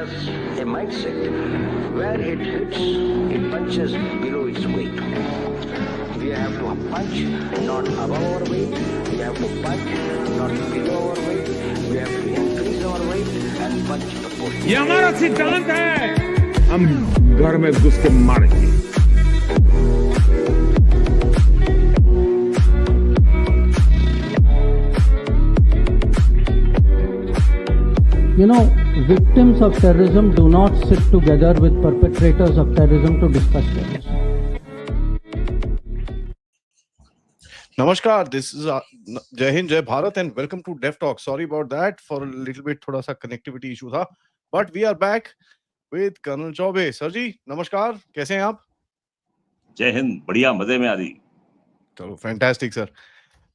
has a mindset where it hits, it punches below its weight. We have to punch not above our weight. We have to punch not below our weight. We have to increase our weight and punch the post. ये हमारा सिद्धांत है, हम घर में घुस के मारेंगे। You know, victims of terrorism do not sit together with perpetrators of terrorism to discuss terrorism. Namaskar, this is Jai Hind, Jai Bharat and welcome to Dev Talk. Sorry about that, for a little bit थोड़ा सा connectivity issue था, but we are back with Colonel Chaube. Sir जी, नमस्कार, कैसे हैं आप? जय हिंद, बढ़िया, मजे में आदि। चलो, फैंटास्टिक सर।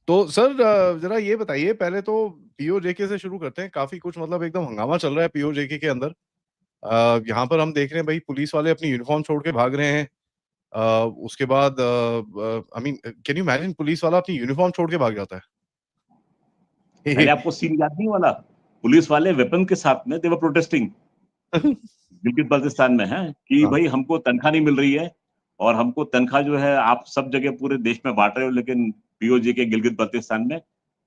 तो सर जरा ये बताइए, पहले तो पीओजेके से शुरू करते हैं। काफी कुछ मतलब एकदम हंगामा चल रहा है पीओजेके के अंदर। यहाँ पर हम देख रहे हैं भाई, पुलिस वाले अपनी यूनिफॉर्म छोड़ के भाग रहे हैं। उसके बाद I mean, can you imagine, police वाला अपनी यूनिफॉर्म छोड़ के भाग जाता है। पहले आपको सीन याद नहीं वाला, पुलिस वाले वेपन के साथ में दे वर प्रोटेस्टिंग गिलगित बाल्टिस्तान में है कि भाई हमको तनख्वाह नहीं मिल रही है और हमको तनख्वाह जो है आप सब जगह पूरे देश में बांट रहे हो, लेकिन पीओजे के गिलगित बाल्टिस्तान में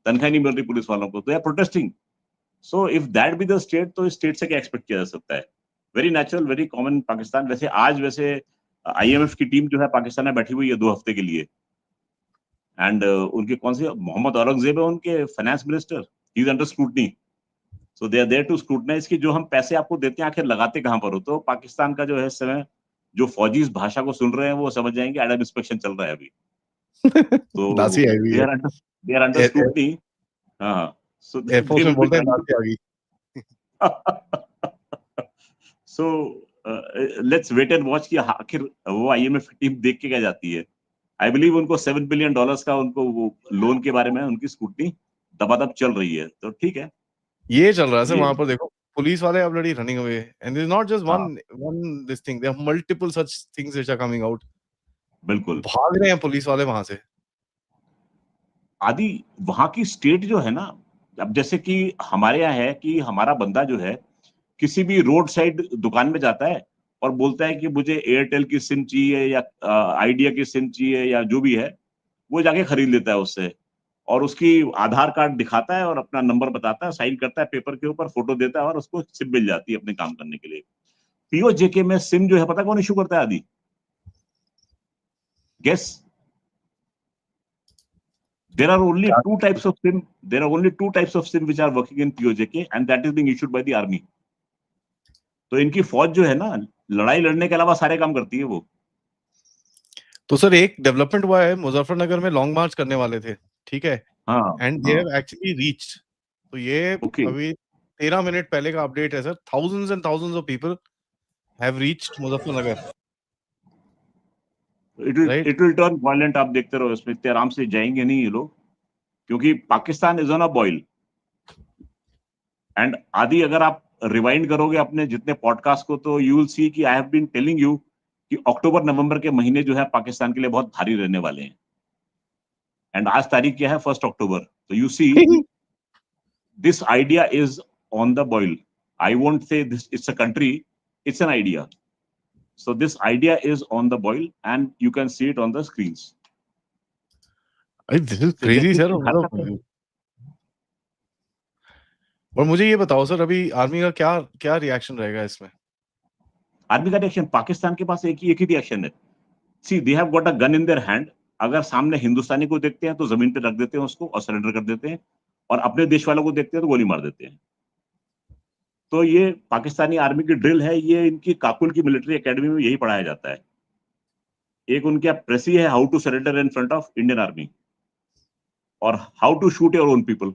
तनख्वाह नहीं मिल रही पुलिस वालों को, तो they are protesting. So if that be the state, तो स्टेट से क्या एक्सपेक्ट किया जा सकता है। Very natural, very common Pakistan. वैसे आज आईएमएफ की टीम जो है पाकिस्तान में बैठी हुई है 2 हफ्ते के लिए, एंड उनके कौन से मोहम्मद औरंगजेब है उनके finance minister, he is under scrutiny, so they are there to scrutinize कि जो हम पैसे आपको देते हैं आखिर लगाते कहां पर हो। तो पाकिस्तान का जो है इस समय जो फौजी इस भाषा को सुन रहे हैं वो समझ जाएंगे एडम इंस्पेक्शन चल रहा है अभी। तो दासी आई हुई है, दे आर अंडर स्क्रूटनी। हां, सो एयरफोर्स में बोलते हैं दासी आ गई। So let's wait and watch कि आखिर वो आईएमएफ की टीम देख के क्या जाती है। आई बिलीव उनको $7 बिलियन का उनको वो लोन के बारे में उनकी स्क्रूटनी दबादब चल रही है, तो ठीक है। ये चल रहा है सर, वहां पर देखो पुलिस वाले are already running away and there is not just one this thing, there are multiple such things which are coming out. बिल्कुल भाग रहे हैं पुलिस वाले वहां से। आदि वहां की स्टेट जो है ना, अब जैसे कि हमारे यहाँ है कि हमारा बंदा जो है किसी भी रोड साइड दुकान में जाता है और बोलता है कि मुझे एयरटेल की सिम चाहिए या आइडिया की सिम चाहिए या जो भी है, वो जाके खरीद लेता है उससे, और उसकी आधार कार्ड दिखाता है और अपना नंबर बताता है, साइन करता है पेपर के ऊपर, फोटो देता है और उसको सिम मिल जाती है अपने काम करने के लिए। पीओजेके में सिम जो है पता कौन इशू करता है आदि? Guess? There are only 2 types of SIM. There are only 2 types of SIM which are working in POJK, and that is being issued by the army. तो इनकी फौज जो है ना, लड़ाई लड़ने के अलावा सारे काम करती है वो। तो सर एक डेवलपमेंट हुआ है, मुजफ्फरनगर में लॉन्ग मार्च करने वाले थे, ठीक है, हाँ, and they have actually reached. तो ये अभी 13 मिनट पहले का अपडेट है sir. Thousands and thousands of people have reached Muzaffarnagar. It will turn violent, आप देखते रहो, इसमें इतने आराम से जाएंगे नहीं ये लोग, क्योंकि Pakistan is on a boil. And आदि अगर आप रिवाइंड करोगे अपने जितने पॉडकास्ट को, तो यू विल सी कि I have been telling you कि अक्टूबर नवंबर के महीने जो है पाकिस्तान के लिए बहुत भारी रहने वाले हैं। एंड आज तारीख क्या है? 1 अक्टूबर। तो you see this idea is on the boil. I won't say this it's a country, it's an idea. So this idea is on the boil and you can see it on the screens. This is crazy sir। और मुझे ये बताओ sir, अभी army का क्या reaction रहेगा इसमें? Army का रिएक्शन, पाकिस्तान के पास एक ही रिएक्शन है। See, they have got a gun in their hand। अगर सामने हिंदुस्तानी को देखते हैं तो जमीन पे रख देते हैं उसको और सरेंडर कर देते हैं, और अपने देश वालों को देखते हैं तो गोली मार देते हैं। तो ये पाकिस्तानी आर्मी की ड्रिल है, ये इनकी काकुल की मिलिट्री एकेडमी में यही पढ़ाया जाता है। एक उनका प्रेसी है, how to surrender in front of Indian army, और how to shoot your own people.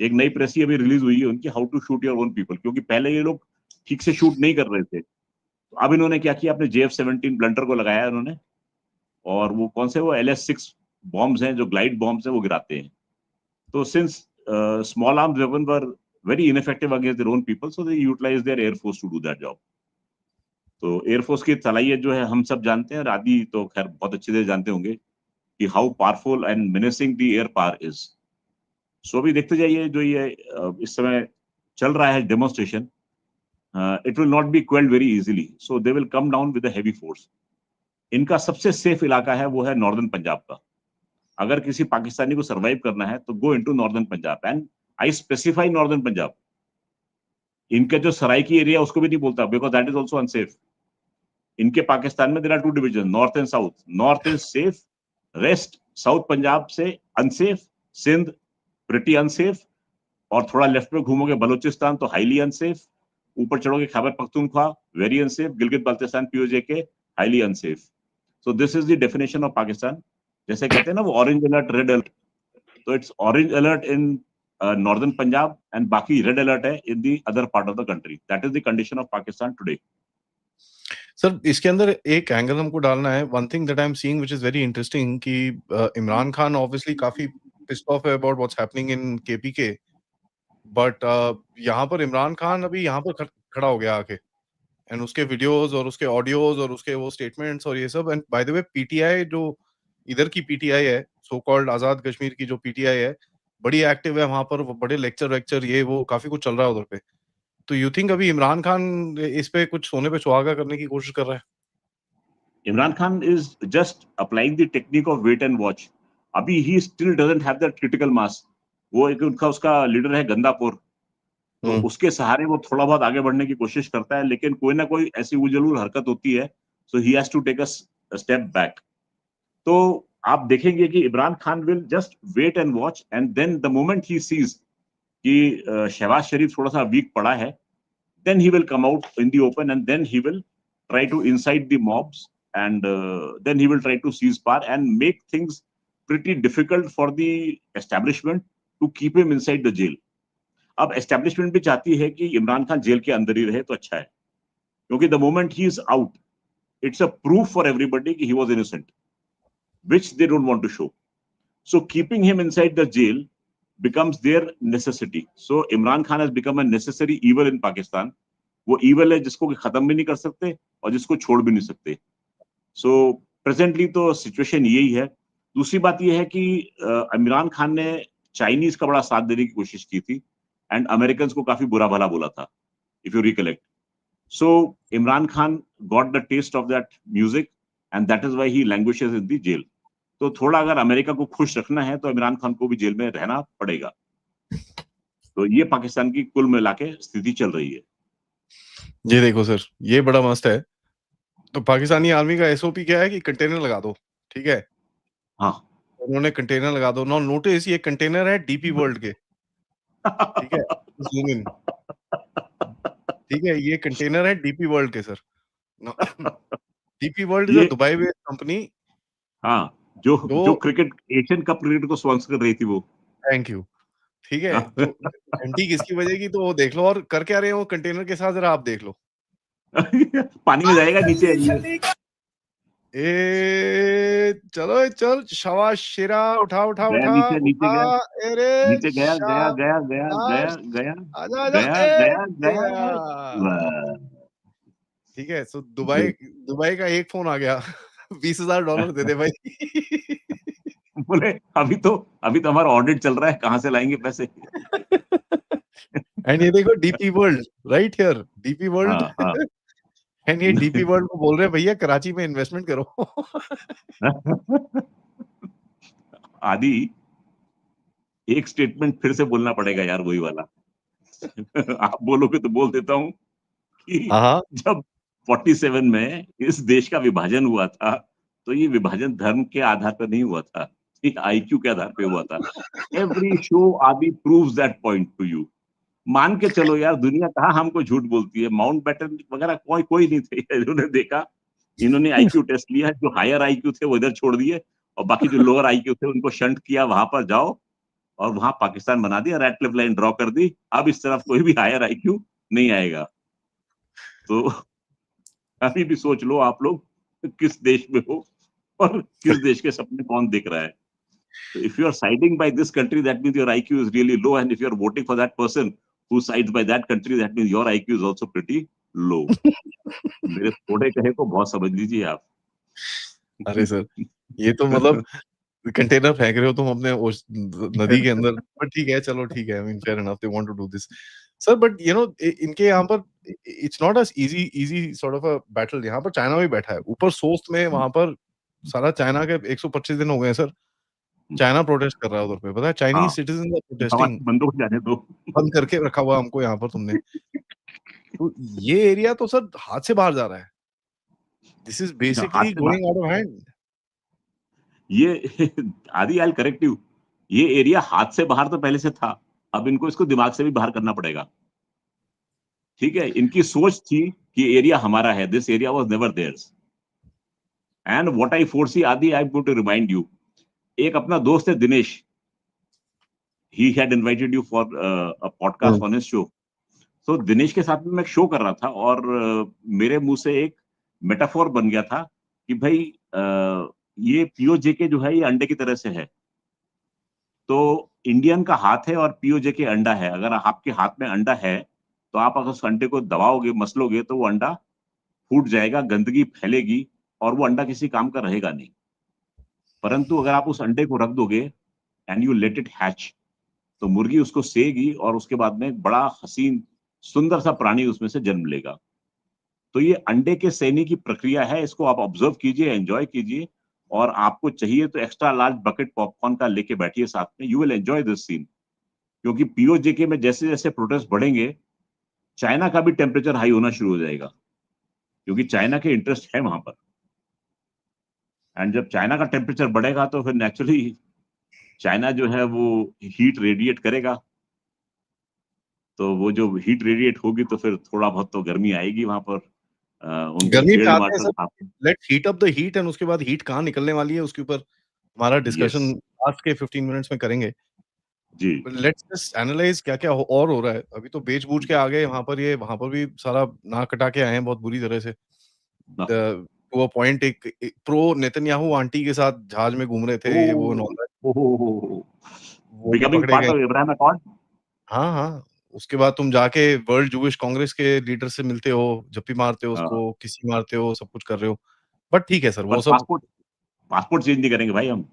एक नई प्रेसी अभी रिलीज हुई है उनकी, how to shoot your own people, क्योंकि पहले ये लोग ठीक से शूट नहीं कर रहे थे। तो अब इन्होंने क्या किया, अपने JF-17 ब्लंटर को लगाया उन्होंने, और वो कौन से वो LS-6 बॉम्ब्स हैं जो ग्लाइड बॉम्ब्स हैं वो गिराते हैं। तो since small arms weapon were very ineffective against their own people, so they utilize their air force to do that job। तो एयरफोर्स की सलाहियत जो है हम सब जानते हैं, और आदि तो खैर बहुत अच्छे से जानते होंगे कि how powerful and menacing the air power is. So अभी देखते जाइए जो ये इस समय चल रहा है demonstration, it will not be quelled very easily. So they will come down with a heavy force. इनका सबसे सेफ इलाका है वो है नॉर्दर्न पंजाब का. अगर किसी पाकिस्तानी को सर्वाइव करना है तो go into northern Punjab, and I specify northern Punjab. इनके जो सराइकी एरिया उसको भी नहीं बोलता, because that is also unsafe. इनके पाकिस्तान में there are 2 division, north and south. North is safe, rest south Punjab से अनसेफ, सिंध प्रिटी अनसेफ, और थोड़ा लेफ्ट में घूमोगे बलूचिस्तान तो हाईली अनसेफ, ऊपर चढ़ोगे Khyber Pakhtunkhwa very unsafe, Gilgit Baltistan POJ highly unsafe. So this is the definition of Pakistan. जैसे कहते हैं ना वो ऑरेंज अलर्ट रेड अलर्ट, तो it's orange alert in northern Punjab and बाकी रेड अलर्ट है in the other part of the country. That is the condition of Pakistan today. Sir इसके अंदर एक एंगल हमको डालना है. One thing that I am seeing which is very interesting कि Imran Khan obviously काफी पिस्ड ऑफ है about what's happening in KPK, but यहाँ पर इमरान खान अभी यहाँ पर खड़ा हो गया आके, एंड उसके वीडियोस और उसके ऑडियोज और उसके वो स्टेटमेंट्स और ये सब. And by the way PTI जो इधर की पीटीआई है, सो कॉल्ड आजाद कश्मीर की जो पीटीआई है, बड़ी एक्टिव है वहां पर, बड़े लेक्चर ये वो काफी कुछ चल रहा है उधर पे. तो यू थिंक अभी इमरान खान इस पे कुछ सोने पे सुहागा करने की कोशिश कर रहा है? Imran Khan is just applying the technique of wait and watch. अभी ही still doesn't have that critical mass. वो एक उनका उसका लीडर है गंदापुर, तो उसके सहारे वो थोड़ा बहुत आगे बढ़ने की कोशिश करता है, लेकिन कोई ना कोई ऐसी उजलूल हरकत होती है, so he has to take a step back. तो आप देखेंगे कि Imran Khan will just wait and watch, and then the moment he sees कि शहबाज शरीफ थोड़ा सा वीक पड़ा है, then he will come out in the open, and then he will try to incite the mobs, and then he will try to seize power and make things pretty difficult for the establishment to keep him inside the jail. अब establishment भी चाहती है कि Imran Khan jail के अंदर ही रहे तो अच्छा है, क्योंकि the moment he is out, it's a proof for everybody कि he was innocent, which they don't want to show. So keeping him inside the jail becomes their necessity. So Imran Khan has become a necessary evil in Pakistan. वो evil है जिसको खत्म भी नहीं कर सकते और जिसको छोड़ भी नहीं सकते. So presently तो situation यही है. दूसरी बात ये है कि इमरान खान ने चाइनीज का बड़ा साथ देने की कोशिश की थी, एंड अमेरिकन को काफी बुरा भला बोला था, if you recollect. So Imran Khan got the taste of that music, and that is why he languishes in the jail. तो थोड़ा अगर अमेरिका को खुश रखना है तो इमरान खान को भी जेल में रहना पड़ेगा. तो ये पाकिस्तान की कुल मिला के स्थिति चल रही है. ये देखो सर, ये बड़ा मस्त है. तो पाकिस्तानी आर्मी का एसओपी क्या है कि कंटेनर लगा दो, ठीक है? हाँ, उन्होंने कंटेनर लगा दो. नो नोटिस, ये कंटेनर है डीपी वर्ल्ड के, ठीक है? जूम इन, ठीक है? ये कंटेनर है डीपी वर्ल्ड के sir. DP world is a Dubai based company. हाँ, जो क्रिकेट एशियन कप क्रिकेट को स्पॉन्सर कर रही थी वो. Thank you. ठीक है, तो घंटी किसकी बजेगी तो वो देख लो, और कर क्या रहे हो कंटेनर के साथ जरा आप देख लो. पानी में जाएगा नीचे. चलो चल, शाबाश शेरा, उठा उठा उठा नीचे गया. ठीक है. सो दुबई का एक फोन आ गया. $20,000 दे दे भाई. बोले अभी तो हमारा ऑडिट चल रहा है, कहां से लाएंगे पैसे. एंड ये देखो DP world right here, DP world. And ये डीपी वर्ल्ड को बोल रहे हैं भैया कराची में इन्वेस्टमेंट करो. आदि एक स्टेटमेंट फिर से बोलना पड़ेगा यार, वही वाला. आप बोलोगे तो बोल देता हूं कि जब 47 में इस देश का विभाजन हुआ था, तो ये विभाजन धर्म के आधार पर नहीं हुआ था, आईक्यू के आधार पे हुआ था. एवरी शो आदि proves that point two you. मान के चलो यार, दुनिया कहाँ हमको झूठ बोलती है. माउंटबेटन वगैरह कोई नहीं थे. इन्होंने देखा, इन्होंने आईक्यू टेस्ट लिया, जो हायर आईक्यू थे वो इधर छोड़ दिए, और बाकी जो लोअर आईक्यू थे उनको शंट किया, वहां पर जाओ, और वहां पाकिस्तान बना दिया, रेड लाइन ड्रॉ कर दी. अब इस तरफ कोई भी हायर आईक्यू नहीं आएगा. तो अभी भी सोच लो आप लोग किस देश में हो और किस देश के सपने कौन देख रहा है. So if you are siding by this country, that means your IQ is really low, and if you are voting for that person who sides by that country, that means your IQ is also pretty low. मेरे थोड़े कहे को बहुत समझ लीजिए आप. अरे sir, ये तो मतलब कंटेनर फेंक रहे हो तुम अपने नदी के अंदर, बट ठीक है, चलो ठीक है, I mean fair enough, they want to do this sir, but you know इनके यहाँ पर it's not as easy easy sort of a battle. यहाँ पर चाइना भी बैठा है ऊपर सोस्ट में, वहां पर सारा चाइना के 125 दिन हो गए सर, चाइना प्रोटेस्ट कर रहा है उधर पे, पता है, चाइनीज हाँ, सिटीजन आर हमारे प्रोटेस्टिंग, बंदूक जाने दो। बंद करके रखा हुआ हमको यहाँ पर तुमने। तो ये एरिया तो सर हाथ से बाहर जा रहा है, दिस इज हाथ बेसिकली से बाहर, गोइंग आउट ऑफ हैंड। ये आदि आई करेक्ट यू, ये एरिया हाथ से बाहर तो पहले से था, अब इनको इसको दिमाग से भी बाहर करना पड़ेगा। ठीक है, इनकी सोच थी कि एरिया हमारा है, this area was never theirs, and what I foresee आदि I am going to remind you, एक अपना दोस्त है Dinesh, he had invited you for a podcast on his show. तो दिनेश के साथ में मैं एक शो कर रहा था और मेरे मुंह से एक मेटाफोर बन गया था कि भाई ये पीओजेके जो है ये अंडे की तरह से है, तो इंडियन का हाथ है और पीओजेके अंडा है। अगर आपके हाथ में अंडा है तो आप अगर उस अंडे को दबाओगे, मसलोगे, तो वो अंडा फूट जाएगा, गंदगी फैलेगी और वो अंडा किसी काम का रहेगा नहीं। परंतु अगर आप उस अंडे को रख दोगे and you let it hatch, तो मुर्गी उसको सेगी और उसके बाद में एक बड़ा हसीन सुंदर सा प्राणी उसमें से जन्म लेगा। तो ये अंडे के सेने की प्रक्रिया है, इसको आप ऑब्जर्व कीजिए, एंजॉय कीजिए, और आपको चाहिए तो एक्स्ट्रा लार्ज बकेट पॉपकॉर्न का लेके बैठिए साथ में, you will enjoy this scene. क्योंकि पीओजेके में जैसे जैसे प्रोटेस्ट बढ़ेंगे, चाइना का भी टेम्परेचर हाई होना शुरू हो जाएगा, क्योंकि चाइना के इंटरेस्ट है वहां पर, एंड जब चाइना का टेम्परेचर बढ़ेगा तो फिर नेचुरली चाइना जो है वो हीट रेडिएट करेगा, तो वो जो हीट रेडिएट होगी तो फिर थोड़ा बहुत तो गर्मी आएगी वहां पर। उनके गर्मी पे शेड आते हैं water sir, let's heat up the heat, and उसके बाद हीट कहाँ निकलने वाली है उसके ऊपर हमारा डिस्कशन यस लास्ट के 15 मिनट्स में करेंगे। जी, लेट्स जस्ट एनालाइज क्या क्या और हो रहा है। अभी तो बेच बूझ के आ गए वहां पर, ये वहां पर भी सारा नाक कटा के आए हैं बहुत बुरी तरह से, टू अ पॉइंट। एक प्रो नेतन्याहू आंटी के साथ जहाज में घूम रहे थे, ये वो and all that, वो भी बिकमिंग पकड़े पार्ट गए। Of Ibrahim accord. हाँ हाँ, उसके बाद तुम जाके वर्ल्ड जूविश कांग्रेस के लीडर से मिलते हो, जप्पी मारते हो उसको, किसी मारते हो, सब कुछ कर रहे हो, बट ठीक है सर, पर वो सब पासपोर्ट पासपोर्ट चेंज नहीं करेंगे भाई हम,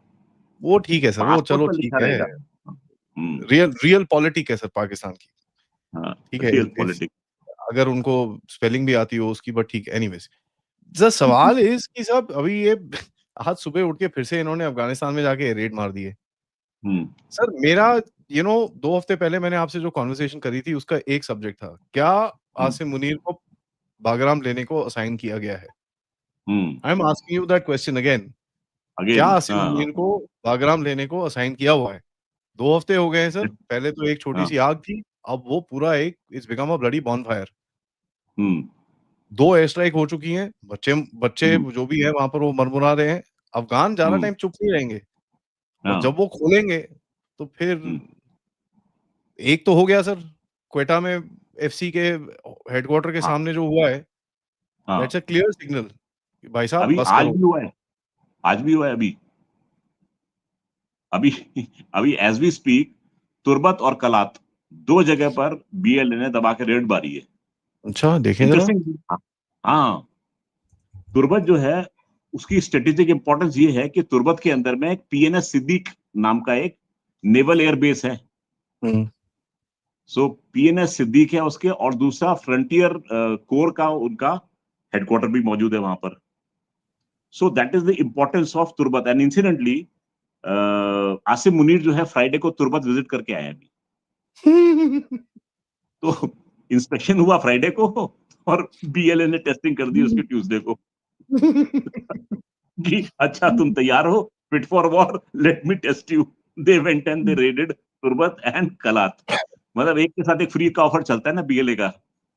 वो ठीक है सर, वो पासपोर्ट चलो पर ठीक लिखा है, रहेगा। रियल रियल पॉलिटिक है सर पाकिस्तान की, हाँ, ठीक है, रियल इफ पॉलिटिक्स। अगर उनको स्पेलिंग भी आती हो उसकी, बट ठीक है, एनीवेज। द सवाल इज कि साहब अभी ये आज सुबह उठ के फिर से इन्होंने अफगानिस्तान में जाके रेड मार दिए। सर मेरा नो 2 हफ्ते पहले मैंने आपसे जो कॉन्वर्सेशन करी थी उसका एक सब्जेक्ट था, क्या आसिम मुनीर को बागराम लेने को असाइन किया गया है? I am asking you that question again, क्या अगेन। आसिम मुनीर को बागराम लेने को असाइन किया हुआ है? 2 हफ्ते हो गए हैं सर, पहले तो एक छोटी सी आग थी, अब वो पूरा एक it's become a bloody bonfire. 2 air strike हो चुकी हैं, बच्चे बच्चे जो भी हैं वहां पर वो मरमुरा रहे हैं। अफगान ज्यादा टाइम चुप नहीं रहेंगे, और जब वो खोलेंगे तो फिर एक तो हो गया सर, क्वेटा में एफसी के हेडक्वार्टर के सामने जो हुआ है, दैट्स अ क्लियर सिग्नल कि भाई साहब अभी बस आज करो। भी हुआ है, आज भी हुआ है। अभी अभी अभी एज वी स्पीक, तुर्बत और कलात 2 जगह पर बीएलए ने दबा के रेड मारी है। अच्छा देखें जरा। इंटरेस्टिंग। हाँ, तुर्बत जो है उसकी स्ट्रेटेजिक इंपॉर्टेंस ये है कि तुर्बत के अंदर में एक पीएनएस सिद्दीक नाम का एक नेवल एयर बेस है। सो पीएनएस सिद्दीक है उसके, और दूसरा फ्रंटियर कोर का उनका हेडक्वार्टर भी मौजूद है वहां पर। So that is the importance of Turbat. And incidentally Asim Munir जो है फ्राइडे को तुर्बत विजिट करके आए अभी। तो इंस्पेक्शन हुआ फ्राइडे को और बीएलए ने टेस्टिंग कर दी उसकी ट्यूसडे को कि अच्छा तुम तैयार हो, fit for war, let me test you. They went and they raided Turbat and Kalat. मतलब एक के साथ एक फ्री का ऑफर चलता है ना बीएलए का,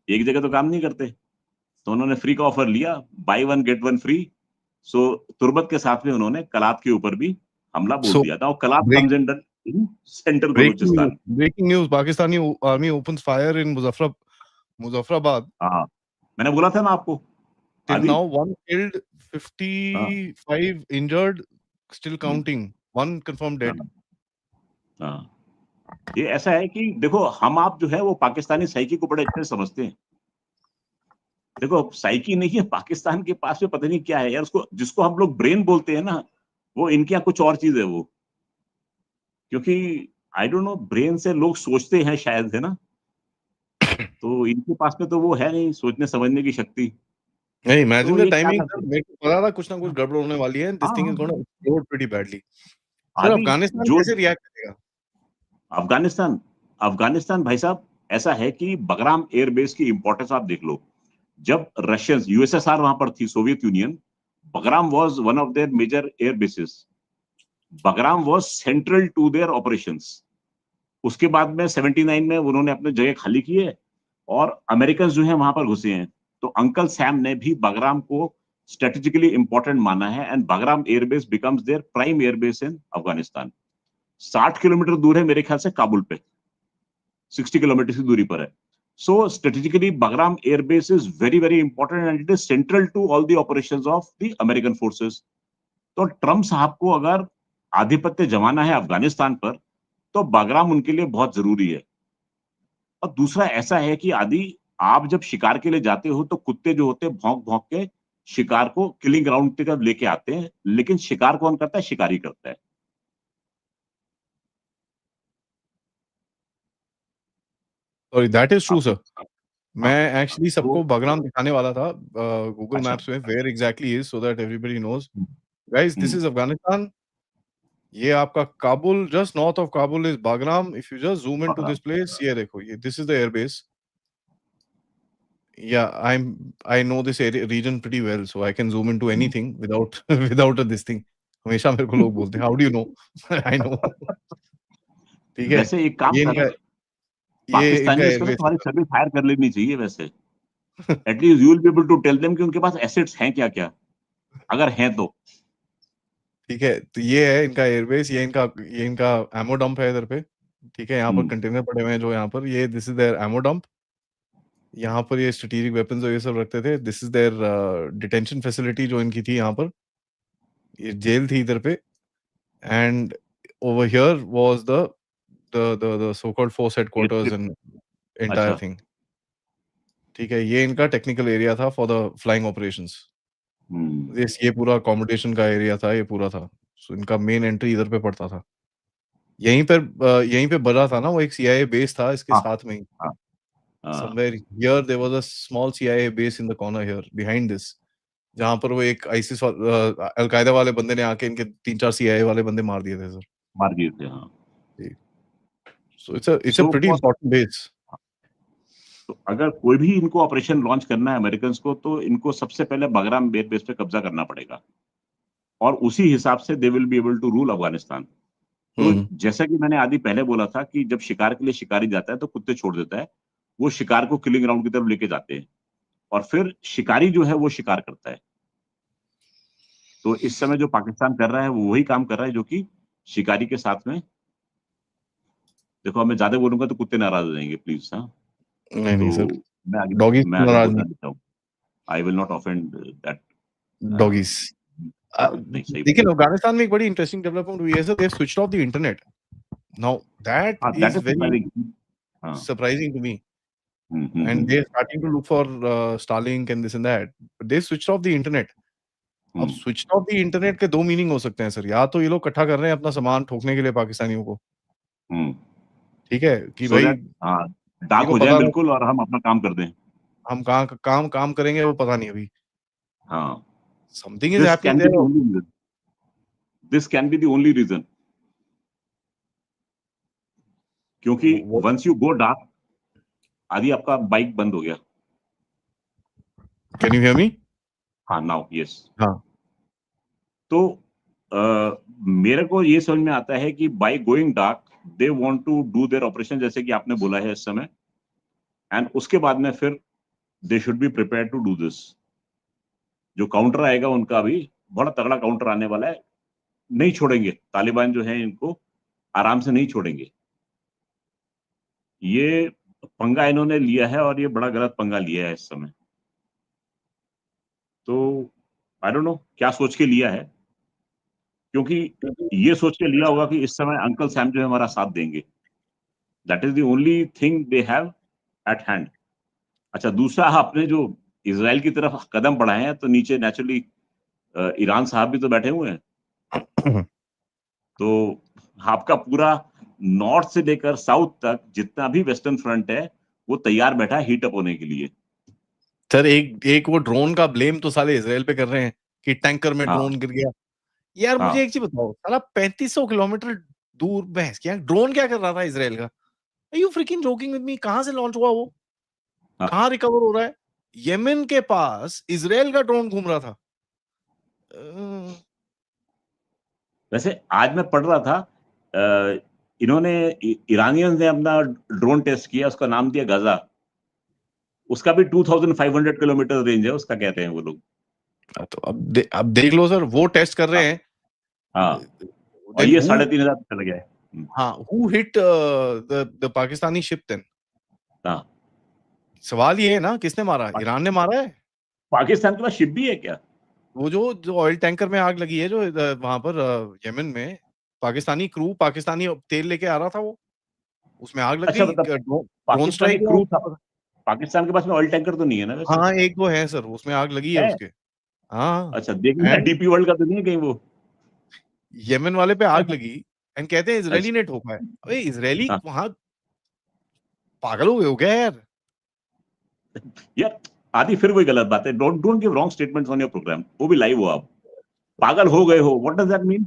एक जगह तो काम नहीं करते, तो उन्होंने फ्री का ऑफर लिया, buy one get one free. So Turbat के साथ में उन्होंने कलात के ऊपर भी हमला बोल सो दिया था, और Kalat break comes under central breaking Balochistan. Breaking news, पाकिस्तानी army opens fire in Muzaffarabad. हाँ, मैंने बोला था ना आपको Till आदि। now, 1 killed, हाँ 55 injured, still counting. 1 confirmed dead. हाँ हाँ। ये ऐसा है कि देखो, हम आप जो है वो पाकिस्तानी साइकी को बड़े अच्छे से समझते हैं। देखो साइकी नहीं है पाकिस्तान के पास में, पता नहीं क्या है यार, उसको जिसको हम लोग ब्रेन बोलते हैं ना, वो इनके यहाँ कुछ और चीज है वो, क्योंकि आई डोंट नो, ब्रेन से लोग सोचते हैं शायद, है ना, तो इनके पास में तो वो है नहीं सोचने समझने की शक्ति। नहीं, इमेजिन तो द ये क्या टाइमिंग सर, करते हैं? मेरे को पता था कुछ ना कुछ गड़बड़ होने वाली है, हाँ दिस थिंग इज गोना हाँ, एक्सप्लोड प्रीटी बैडली। सर आदि अफगानिस्तान जो कैसे रिएक्ट करेगा? अफगानिस्तान अफगानिस्तान भाई साहब, ऐसा है कि बगराम एयरबेस की इंपॉर्टेंस आप देख लो। जब रशियंस, यूएसएसआर वहां पर थी, Soviet union, Bagram was one of their major air bases. Bagram was central to their operations. उसके बाद में 79 में उन्होंने अपने जगह खाली की है और अमेरिकन जो है वहां पर घुसे हैं। तो अंकल सैम ने भी बगराम को स्ट्रेटेजिकली इंपॉर्टेंट माना है, and Bagram airbase becomes their prime airbase in Afghanistan. 60 kilometre दूर है मेरे ख्याल से काबुल पे, 60 किलोमीटर की दूरी पर है। So strategically Bagram airbase is very very important and it is central to all the operations of the American forces. तो ट्रम्प साहब को अगर आधिपत्य जमाना है अफगानिस्तान पर, तो बगराम उनके लिए बहुत जरूरी है। और दूसरा ऐसा है कि आदि, आप जब शिकार के लिए जाते हो तो कुत्ते जो होते हैं भौंक भौंक के शिकार को किलिंग ग्राउंड तक लेके आते हैं, लेकिन शिकार कौन करता है? शिकारी करता है। सॉरी, दैट इज ट्रू आपको सर। हाँ, मैं एक्चुअली तो सबको बगराम दिखाने वाला था गूगल अच्छा, मैप्स में, where exactly is, so that everybody knows. Guys, this hmm, is Afghanistan. ये आपका Kabul, just north of Kabul is Bagram. If you just zoom into Bagram, this place, ये देखो, ये this is the airbase. Yeah, I know this area region pretty well, so I can zoom into hmm. anything without without this thing. हमेशा मेरे को लोग बोलते हैं, how do you know? I know। ठीक है, वैसे एक काम ये कर, इनका ये इनका पाकिस्तानियों को ना एयरबेस है तुम्हारी सर। सर्विस हायर कर लेनी चाहिए वैसे। At least you will be able to tell them कि उनके पास एसेट्स हैं क्या क्या, अगर हैं तो। ठीक है, तो ये है इनका एयरबेस, ये इनका एमो डंप है इधर पे। ठीक है, यहाँ पर हम्म, कंटेनर पड़े हुए हैं जो यहाँ पर, ये this is their ammo dump. यहाँ पर ये स्ट्रेटेजिक वेपन्स और ये सब रखते थे। This is their detention facility जो इनकी थी यहाँ पर। ये जेल थी इधर पे। And over here was the so-called force headquarters airstrip, and entire अच्छा, thing। ठीक है, ये इनका टेक्निकल एरिया था फॉर द फ्लाइंग ऑपरेशंस। हम्म, ये पूरा अकोमोडेशन का एरिया था, ये पूरा था। सो इनका मेन एंट्री इधर पे पड़ता था। यहीं पे बजा था ना, वो एक सीआईए बेस था इसके हाँ साथ में ही। हाँ हाँ, somewhere here there was a small CIA base in the corner here behind this, जहाँ पर वो एक आईसिस अल-कायदा वाले बंदे ने आके इनके 3-4 सीआईए वाले बंदे मार दिए थे सर। मार दिए थे, हाँ। So it's a so pretty important base. तो अगर कोई भी इनको ऑपरेशन लॉन्च करना है अमेरिकन को, तो इनको सबसे पहले बगराम एयरबेस पे कब्जा करना पड़ेगा, और उसी हिसाब से they will be able to rule Afghanistan. तो हुँ। जैसा कि मैंने आदि पहले बोला था कि जब शिकार के लिए शिकारी जाता है तो कुत्ते छोड़ देता है, वो शिकार को किलिंग ग्राउंड की तरफ लेके जाते हैं, और फिर शिकारी जो है वो शिकार करता है। तो इस समय जो पाकिस्तान कर रहा है वो वही काम कर रहा है जो कि शिकारी के साथ में। देखो, अब मैं ज्यादा बोलूंगा तो कुत्ते नाराज हो जाएंगे, प्लीज। हाँ, नहीं, नहीं सर, तो डॉगीज़ मैं तो आगे नाराज़ बोलना नहीं, देता हूँ। I will not offend that. Doggies. नहीं, सही देखिए, बोला। अफ़गानिस्तान में एक बड़ी इंटरेस्टिंग डेवलपमेंट हुई है sir, they have switched off the internet. Now that हाँ, that is is very surprising. हाँ, surprising to me, and they are starting to look for Starlink and this and that, but they switched off the internet. अब hmm, switched off the internet के 2 meaning हो सकते हैं sir, या तो ये लोग इकट्ठा कर रहे हैं अपना सामान ठोकने के लिए पाकिस्तानियों को, हम्म, ठीक है? कि सो भाई दैट, हाँ, डाक इनको हो जाए पता ना बिल्कुल और हम अपना काम कर दें। हम कहाँ काम करेंगे वो पता नहीं अभी। हाँ, something is this happening can be the there. Only reason, this can be the only reason, क्योंकि what? Once you go dark, आदि आपका बाइक बंद हो गया। Can you hear me? हाँ, नाउ यस। हाँ। तो मेरे को ये समझ में आता है कि by going dark they want to do their operation, जैसे कि आपने बोला है इस समय, एंड उसके बाद में फिर they should be prepare to do this. जो काउंटर आएगा उनका भी बड़ा तगड़ा काउंटर आने वाला है। नहीं छोड़ेंगे तालिबान जो है, इनको आराम से नहीं छोड़ेंगे। ये पंगा इन्होंने लिया है और ये बड़ा गलत पंगा लिया है इस समय। तो आई डोंट नो क्या सोच के लिया है, क्योंकि ये सोच के लिया होगा कि इस समय अंकल सैम जो है हमारा साथ देंगे। That is the only thing they have eight hand. अच्छा, दूसरा आपने जो इजराइल की तरफ कदम बढ़ाए हैं, तो नीचे नेचुरली ईरान साहब भी तो बैठे हुए हैं। तो आपका पूरा नॉर्थ से लेकर साउथ तक जितना भी वेस्टर्न फ्रंट है वो तैयार बैठा है हीट अप होने के लिए। सर एक वो ड्रोन का ब्लेम तो साले इजराइल पे कर रहे हैं कि टैंकर में हाँ ड्रोन गिर गया। यार मुझे हाँ एक चीज बताओ, साला 3500 किलोमीटर दूर भैंस क्या ड्रोन क्या कर रहा था इजराइल का? Are you fricking joking with me? कहां से लॉन्च हुआ वो? हाँ। कहां रिकवर हो रहा है? येमेन के पास इजराइल का ड्रोन घूम रहा था। वैसे आज मैं पढ़ रहा था इन्होंने ईरानियंस ने अपना ड्रोन टेस्ट किया, उसका नाम दिया गाजा। उसका भी 2500 किलोमीटर रेंज है उसका, कहते हैं वो लोग। तो अब देख लो सर, वो टेस्ट कर रहे हाँ हैं। हाँ, और Then ये who 3500 पे चला गया है। हाँ, who hit the Pakistani ship then? हाँ, सवाल ये है ना, किसने मारा? ईरान ने मारा है? पाकिस्तान के पास शिप भी है क्या? वो जो ऑयल टैंकर में आग लगी है, जो वहां पर यमन में, पाकिस्तानी क्रू पाकिस्तानी तेल लेके आ रहा था, वो उसमें आग लग अच्छा, गई। मतलब ड्रोन पाकिस्तानी स्ट्राइक क्रू हुआ। था। पाकिस्तान के पास में ऑयल टैंकर तो नहीं है ना वैसे? हाँ, एक दो है सर, उसमें आग लगी है है? उसके। हाँ, अच्छा, देखना एंड डीपी वर्ल्ड का तो नहीं है कहीं वो? यमन वाले पे आग लगी एंड कहते हैं इजरायली अच्छा, ने ठोका है। अबे इजरायली हाँ। वहां पागल हो गए हो क्या यार? यार आदि फिर वही गलत बात है। Don't don't give wrong statements on your programme. वो भी लाइव हो आप। पागल हो गए हो, what does that mean?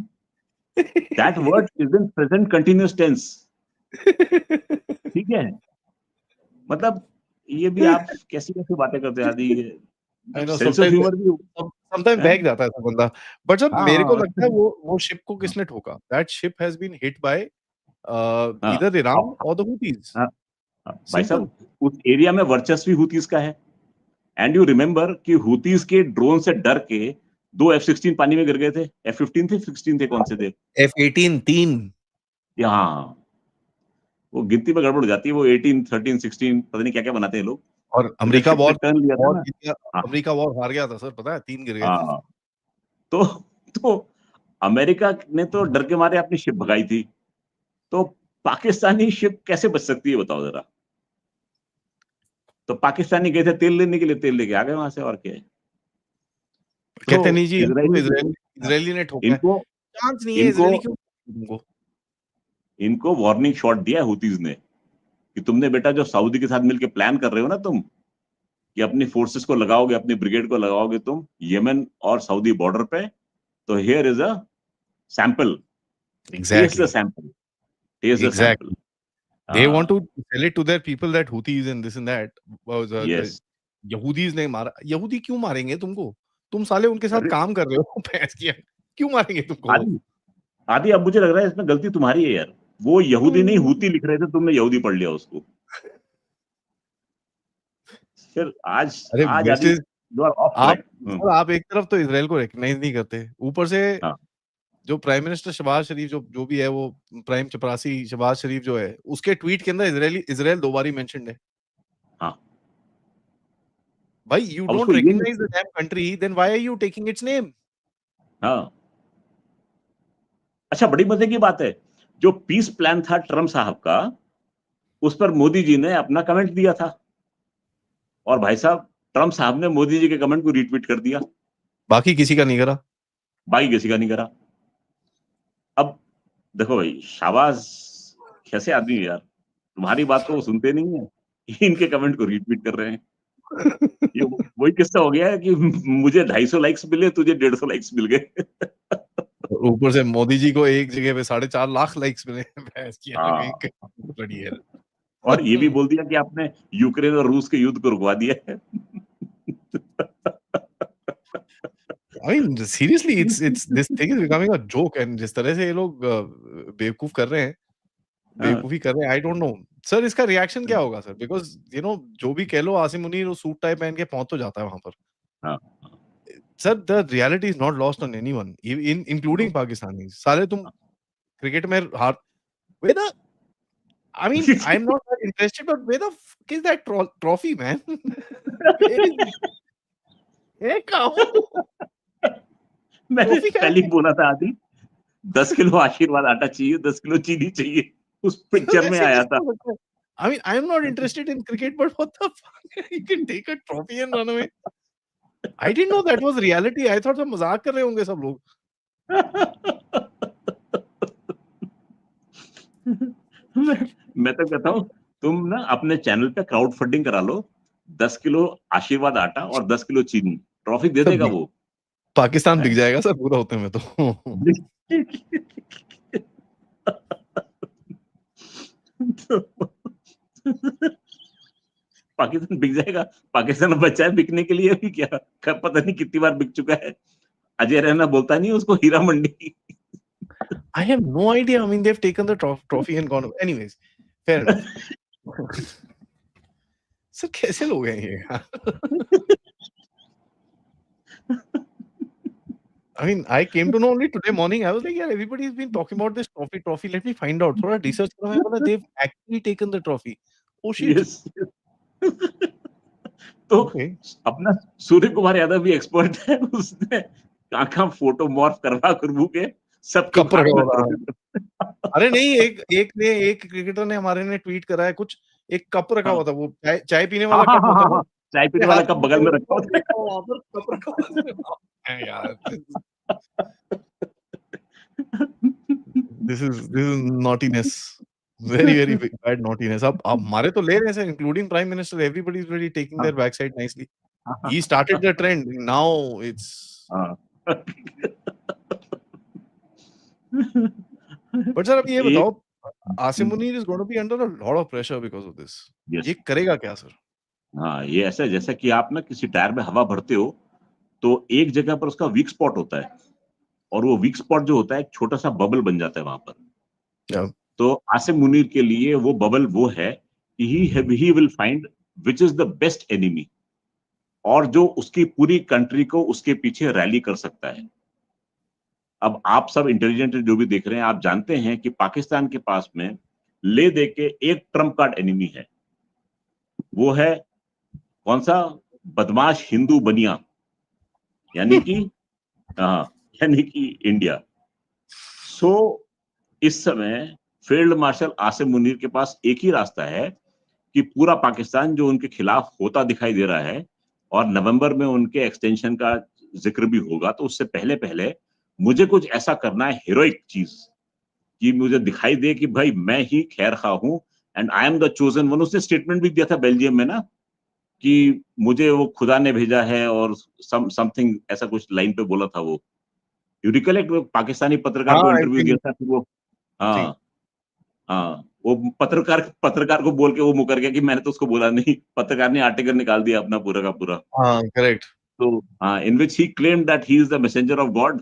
That word is in present continuous tense. ठीक है? मतलब ये भी आप कैसी-कैसी बातें करते हैं आदि। I know sense of sometimes humour भी समटाइम है? बहक जाता है ऐसा बंदा। बट सर हाँ, मेरे को हाँ, लगता है वो शिप को किसने ठोका? That ship has been hit by हाँ, ईदर ईरान हाँ, और द हुतीज। हाँ, हाँ। भाई सिंपल। साहब, उस एरिया में वर्चस्व भी हुतीज का है। एंड यू रिमेंबर कि हुतीज के ड्रोन से डर के 2 F-16 पानी में गिर गए थे। F-15 थे, 16 थे, कौन से थे? F-18 3। हाँ, वो गिनती में गड़बड़ हो जाती है। वो 18, 13, 16 पता नहीं क्या-क्या बनाते हैं लोग। और तो जब अमेरिका शिप ने टर्न लिया था वॉर ना। जीत गया। हाँ, अमेरिका वॉर हार गया था सर, पता है? 3 गिर गए थे। हाँ। तो तो अमेरिका ने तो डर के मारे अपनी शिप भगाई थी। तो पाकिस्तानी शिप कैसे बच सकती है बताओ ज़रा? तो पाकिस्तानी गए थे तेल लेने के लिए, तेल लेके आ गए वहाँ से, और क्या है? कहते तो नहीं जी, हमको इज़राइली जो इजरायली ने ठोका है। इनको चांस नहीं है, इनको इजरायली क्यों तुमको? इनको वार्निंग शॉट दिया है हुतीज़ ने कि तुमने बेटा जो सऊदी के साथ मिलके प्लान कर रहे हो ना तुम, कि अपनी फोर्सेस को लगाओगे, अपनी ब्रिगेड को लगाओगे तुम यमन और सऊदी बॉर्डर पे, तो here is a sample, test the exactly, sample, test the sample. Exactly. They want हाँ, to sell it to their people that Houthis and this and that. Yes. यहूदीज ने मारा। यहूदी क्यों मारेंगे तुमको? तुम साले उनके साथ अरे काम कर रहे हो। भैंस की क्यों मारेंगे तुमको वो? आदि आदि अब मुझे लग रहा है इसमें गलती तुम्हारी है यार। वो यहूदी नहीं हूती लिख रहे थे, तुमने यहूदी पढ़ लिया उसको। फिर आज अरे आज which आदि is यू आर ऑफ आप ट्रैक। सर, आप एक तरफ तो इजराइल को रिकॉग्नाइज नहीं करते, ऊपर से हाँ, जो प्राइम मिनिस्टर शहबाज शरीफ जो भी है, वो प्राइम चपरासी शहबाज शरीफ जो है, उसके ट्वीट के अंदर इजराइल 2 बार ही मेंशन्ड है। हाँ। भाई यू अब डोंट उसको ये रिकॉग्नाइज नहीं। The damn country, then why are you taking its name? हाँ। अच्छा, बड़ी मजे की बात है, जो पीस प्लान था ट्रम्प साहब का, उस पर मोदी जी ने अपना कमेंट दिया था, और भाई साहब ट्रम्प साहब ने मोदी जी के कमेंट को रीट्वीट कर दिया। बाकी किसी का नहीं करा। बाकी किसी का नहीं करा। अब देखो भाई, शाबाश, कैसे आदमी है यार। तुम्हारी बात को वो सुनते नहीं है, इनके कमेंट को रीट्वीट कर रहे हैं। ये वही किस्सा हो गया है कि मुझे 250 लाइक्स मिले, तुझे 150 लाइक्स मिल गए। और ऊपर से मोदी जी को एक जगह पे 4.5 लाख लाइक्स मिले। भैंस की हाँ, बड़ी है। और ये भी बोल दिया कि आपने यूक्रेन और रूस के युद्ध को रुकवा दिया है। I mean seriously, it's this thing is becoming a joke. And जिस तरह से ये लोग बेवकूफ कर रहे हैं, हाँ, बेवकूफी कर रहे हैं, आई डोंट नो सर इसका रिएक्शन क्या होगा सर? बिकॉज जो भी कह लो, आसिम मुनीर वो सूट टाई पहन के पहुंच तो जाता है वहां पर। हाँ, sir the reality is not lost on anyone, including Pakistani. साले तुम क्रिकेट में हार वेदा, I mean, I'm not that interested, but where the fuck is that trophy, man? Where is it? है कहाँ वो? मैंने ट्रॉफी कहाँ पहले ही है? बोला था आदि, 10 किलो आशीर्वाद आटा चाहिए, 10 किलो चीनी चाहिए, उस पिक्चर में ऐसे आया कैसे था। हो सकता है? I mean, I'm not interested in cricket, but what the fuck? You can take a trophy and run away. I didn't know that was reality. I thought सब मजाक कर रहे होंगे सब लोग। मैं तो कहता हूँ तुम ना अपने चैनल पे क्राउड फंडिंग करा लो, 10 किलो आशीर्वाद आटा और 10 किलो चीनी, ट्रॉफी दे सर देगा वो। पाकिस्तान बिक हैं? जाएगा सर पूरा होते में तो। तो पाकिस्तान बिक जाएगा, पाकिस्तान बचा है बिकने के लिए अभी क्या, पता नहीं कितनी बार बिक चुका है। अजय रैना बोलता नहीं उसको Heera Mandi. I have no idea. I mean, they've taken the trophy and gone. Anyways, fair enough. Sir कैसे लोग हैं ये? I mean, I came to know only today morning. I was like, yeah, everybody's been talking about this trophy. Let me find out. थोड़ा research करा मैं बोला they've actually taken the trophy. Oh shit. Yes. तो Okay. अपना सूर्य कुमार यादव भी expert है, उसने कहाँ फोटो मॉर्फ करवा करवू के सबके कप रखा हाथ में होता trophy। अरे नहीं एक क्रिकेटर ने हमारे ने ट्वीट करा है कुछ एक कप रखा हाँ हुआ था वो चाय पीने हाँ वाला हाँ कप हाँ होता हाँ है ना हाँ, चाय पीने उसके वाला हाथ कप में बगल में वो रखा कप रखा हुआ वहाँ पर कप रखा हुआ है यार this is naughtiness very bad naughtiness अब हमारे तो ले रहे हैं sir including prime minister everybody is really taking their backside nicely he started the trend now it's हाँ। but सर अब ये एक बताओ Asim Munir is going to be under a lot of pressure because of this yes, ये करेगा क्या sir हाँ, ये ऐसा है जैसा कि आप ना किसी टायर में हवा भरते हो, तो एक जगह पर उसका वीक स्पॉट होता है और वो वीक स्पॉट जो होता है एक छोटा सा बबल बन जाता है वहां पर। Yeah. तो आसिम मुनीर के लिए वो बबल वो है कि he will find which is the best enemy और जो उसकी पूरी कंट्री को उसके पीछे रैली कर सकता है। अब आप सब इंटेलिजेंट जो भी देख रहे हैं, आप जानते हैं कि पाकिस्तान के पास में ले दे के एक ट्रम्प कार्ड एनिमी है, वो है कौन सा? बदमाश हिंदू बनिया, यानी कि यानी कि इंडिया। सो इस समय फील्ड मार्शल आसिम मुनीर के पास एक ही रास्ता है कि पूरा पाकिस्तान जो उनके खिलाफ होता दिखाई दे रहा है और नवंबर में उनके एक्सटेंशन का जिक्र भी होगा, तो उससे पहले पहले मुझे कुछ ऐसा करना है हीरोइक चीज कि मुझे दिखाई दे कि भाई मैं ही खैर खा हूं and I am the chosen one. उसने स्टेटमेंट भी दिया था बेल्जियम में ना कि मुझे वो खुदा ने भेजा है और समथिंग ऐसा कुछ लाइन पे बोला था वो। You recollect? पाकिस्तानी पत्रकार को हाँ आई इंटरव्यू दिया थिंक था फिर वो। जी हाँ हाँ, वो पत्रकार को बोल के वो मुकर गया कि मैंने तो उसको बोला नहीं। पत्रकार ने आर्टिकल निकाल दिया अपना पूरा का पूरा। हाँ करेक्ट तो हाँ, in which he claimed that he is the messenger of God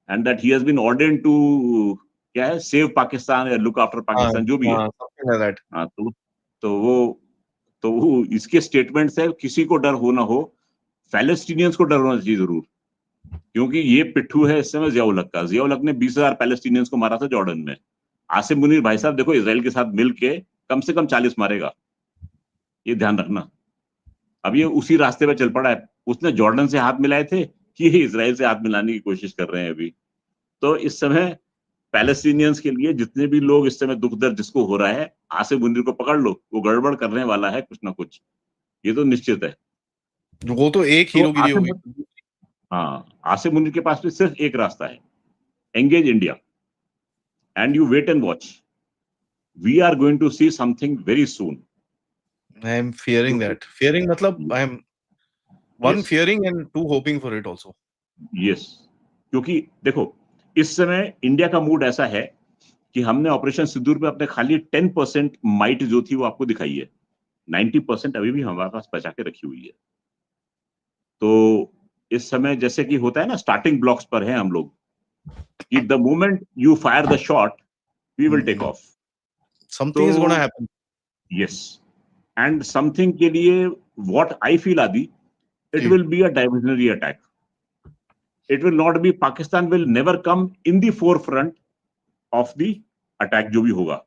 and that he has been ordained to क्या है, सेव पाकिस्तान या लुक आफ्टर हाँ पाकिस्तान, जो भी है। हाँ something like that हाँ, तो वो इसके स्टेटमेंट से किसी को डर हो ना हो, पैलेस्टीनियंस को डर होना चाहिए जरूर, क्योंकि ये पिट्ठू है इस समय जियाउल हक का। जियाउल हक ने 20,000 पैलेस्टीनियंस को मारा था जॉर्डन में। आसिम मुनीर भाई साहब देखो इसराइल के साथ मिलके कम से कम 40 मारेगा, ये ध्यान रखना। अब ये उसी रास्ते पे चल पड़ा है। उसने जॉर्डन से हाथ मिलाए थे, ये इसराइल से हाथ मिलाने की कोशिश कर रहे हैं अभी। तो इस समय पैलेस्टीनियंस के लिए जितने भी लोग इस समय दुख दर्द जिसको हो रहा है, आसिम मुनीर को पकड़ लो, वो गड़बड़ करने वाला है कुछ ना कुछ, ये तो निश्चित है। वो तो एक तो हीरोगिरी होगी आसिम मुनीर के पास भी सिर्फ एक रास्ता है, engage India and you wait and watch. We are going to see something very soon. I am fearing that fearing मतलब I am one Yes. fearing and two hoping for it also yes, क्योंकि देखो इस समय India का mood ऐसा है कि हमने ऑपरेशन सिंदूर पे अपने खाली 10% माइट जो थी वो आपको दिखाई है, 90% अभी भी हमारे पास बचा के रखी हुई है। तो इस समय जैसे कि होता है ना, स्टार्टिंग ब्लॉक्स पर हैं हम लोग कि the moment you fire the shot we will take off. something is gonna happen yes, and something के लिए व्हाट आई फील आदि, it जी will be a diversionary attack. It will not be, Pakistan will never come in the forefront of the attack जो भी होगा।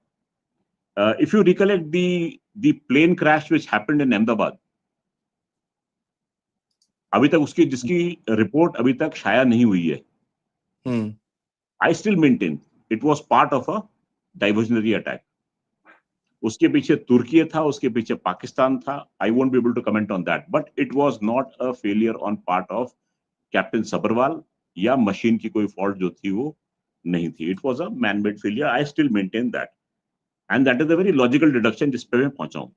If you recollect the plane crash which happened in Ahmedabad, अभी तक उसकी जिसकी report अभी तक शाया नहीं हुई है, I still maintain it was part of a diversionary attack. उसके पीछे तुर्की था, उसके पीछे पाकिस्तान था। I won't be able to comment on that, but it was not a failure on part of Captain Sabharwal या मशीन की कोई फॉल्ट जो थी वो नहीं थी. It was a man made failure. I still maintain that, and that is a very logical deduction जिस पे मैं पहुंचा हूं.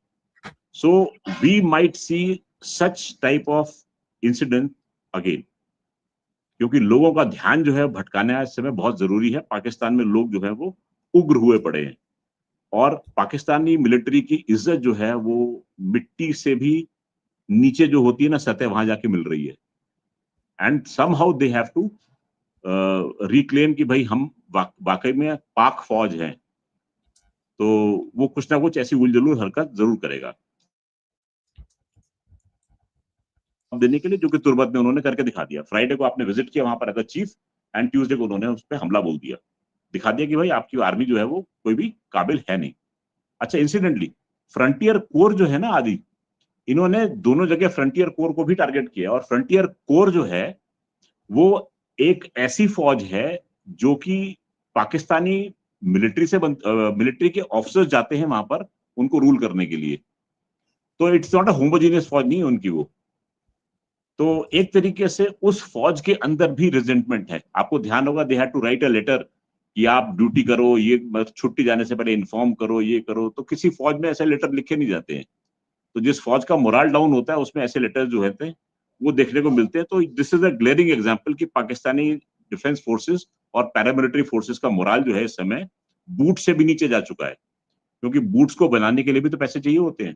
So we might see such type of incident again, क्योंकि लोगों का ध्यान जो है भटकाना इस समय बहुत जरूरी है. पाकिस्तान में लोग जो है वो उग्र हुए पड़े हैं, और पाकिस्तानी मिलिट्री की इज्जत जो है वो मिट्टी से भी नीचे जो होती है ना सतह, वहां जाके मिल रही है. And somehow they have to reclaim कि भाई हम वाकई में पाक फौज हैं. तो वो कुछ ना कुछ ऐसी उलझुल हरकत जरूर करेगा देने के लिए, जो कि तुर्बत में उन्होंने करके दिखा दिया. फ्राइडे को आपने विजिट किया वहां पर एज चीफ, एंड ट्यूसडे को उन्होंने उस पर हमला बोल दिया, दिखा दिया कि भाई आपकी आर्मी जो है वो कोई भी काबिल है नहीं. अच्छा, इंसिडेंटली फ्रंटियर कोर जो है ना आदि, इन्होंने दोनों जगह फ्रंटियर कोर को भी टारगेट किया. और फ्रंटियर कोर जो है वो एक ऐसी फौज है जो कि पाकिस्तानी मिलिट्री के ऑफिसर्स जाते हैं वहां पर उनको रूल करने के लिए. तो इट्स नॉट अ होमोजीनियस फौज नहीं है उनकी वो. तो एक तरीके से उस फौज के अंदर भी रिजेंटमेंट है. आपको ध्यान होगा, they had to write a letter कि आप ड्यूटी करो, ये छुट्टी जाने से पहले इन्फॉर्म करो, ये करो. तो किसी फौज में ऐसे लेटर लिखे नहीं जाते हैं. तो जिस फौज का मोरल डाउन होता है उसमें ऐसे लेटर जो होते हैं वो देखने को मिलते हैं. तो this is a glaring example कि पाकिस्तानी डिफेंस फोर्सेस और पैरामिलिट्री फोर्सेस का मोरल जो है इस समय बूट से भी नीचे जा चुका है, क्योंकि बूट्स को बनाने के लिए भी तो पैसे चाहिए होते हैं.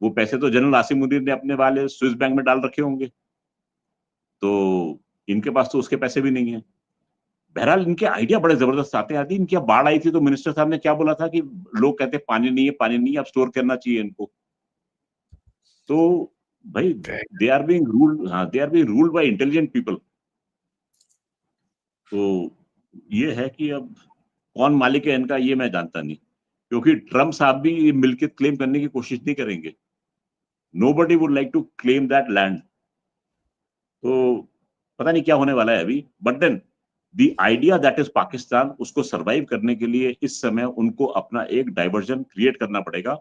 वो पैसे तो जनरल आसिम मुनीर ने अपने वाले स्विस बैंक में डाल रखे होंगे, तो इनके पास तो उसके पैसे भी नहीं है. बहरहाल इनके आइडिया बड़े जबरदस्त आते हैं. आदि इनकी बाढ़ आई थी तो मिनिस्टर साहब ने क्या बोला था कि लोग कहते हैं पानी नहीं है, पानी नहीं है, अब स्टोर करना चाहिए इनको. तो भाई दे आर बीइंग रूल्ड, हाँ, they are being ruled by intelligent people. तो ये है कि अब कौन मालिक है इनका ये मैं जानता नहीं, क्योंकि ट्रम्प साहब भी ये मिल्कियत क्लेम करने की कोशिश नहीं करेंगे. Nobody would like to claim that land. तो पता नहीं क्या होने वाला है अभी. But then the idea that is Pakistan, उसको सरवाइव करने के लिए इस समय उनको अपना एक डाइवर्जन क्रिएट करना पड़ेगा.